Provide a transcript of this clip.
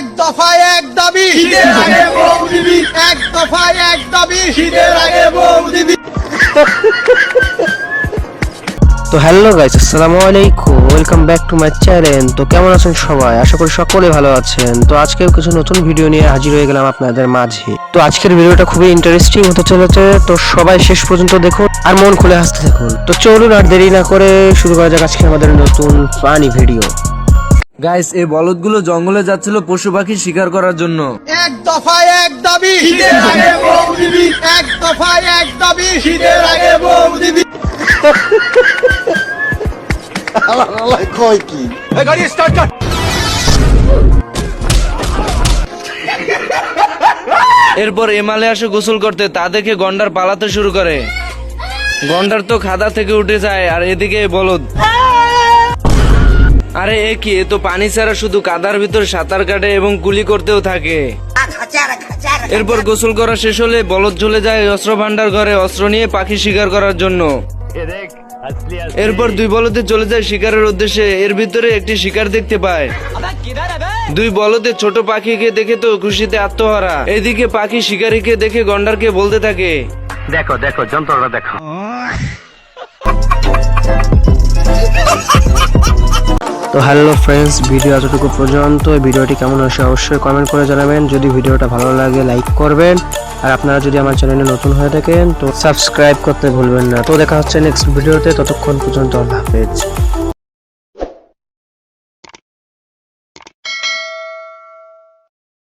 এক দফায় এক দাবি শীতের আগে বউ দিবি, এক দফায় এক দাবি শীতের আগে বউ দিবি। তো হ্যালো গাইস, আসসালামু আলাইকুম, welcome back to my channel. তো কেমন আছেন সবাই? আশা করি সকলে ভালো আছেন। তো আজকেও কিছু নতুন ভিডিও নিয়ে হাজির হয়ে গেলাম আপনাদের মাঝে। তো আজকের ভিডিওটা খুবই ইন্টারেস্টিং হতে চলেছে, তো সবাই শেষ পর্যন্ত দেখুন আর মন খুলে হাসতে থাকুন। তো চলুন আর দেরি না করে শুরু করা যাক আজকে আমাদের নতুন ফানি ভিডিও। গাইস, এই বলদগুলো জঙ্গলে যাচ্ছিল পশু পাখি শিকার করার জন্য। এক দফায় এক দাবি শীতের আগে বউ দিবি, এক দফায় এক দাবি শীতের আগে বউ দিবি। এরপর এমালে আসে গোসল করতে, তা দেখে গন্ডার পালাতে শুরু করে। গন্ডার তো খাদা থেকে উঠে যায়, আর এদিকে এই বলদ। আরে এ কি, এ তো পানি ছাড়া শুধু কাদার ভিতর সাঁতার কাটে এবং কুলি করতেও থাকে। এরপর গোসল করা শেষ হলে বলদ চলে যায় অস্ত্র ভান্ডার ঘরে অস্ত্র নিয়ে পাখি শিকার করার জন্য। এরপর দুই বলদে চলে যায় শিকারের উদ্দেশ্যে। এর ভিতরে একটি শিকার দেখতে পায়। দুই বলদে ছোট পাখিকে দেখে তো খুশিতে আত্মহারা। এদিকে পাখি শিকারীকে দেখে গন্ডারকে বলতে থাকে, দেখো দেখো যন্ত্রটা দেখো। তো হ্যালো ফ্রেন্ডস, ভিডিও এতটুকু পর্যন্ত। এই ভিডিওটি কেমন হয়েছে অবশ্যই কমেন্ট করে জানাবেন। যদি ভিডিওটা ভালো লাগে লাইক করবেন, আর আপনারা যদি আমার চ্যানেলে নতুন হয়ে থাকেন তো সাবস্ক্রাইব করতে ভুলবেন না। তো দেখা হচ্ছে নেক্সট ভিডিওতে, ততক্ষণ পর্যন্ত আল্লাহ হাফেজ।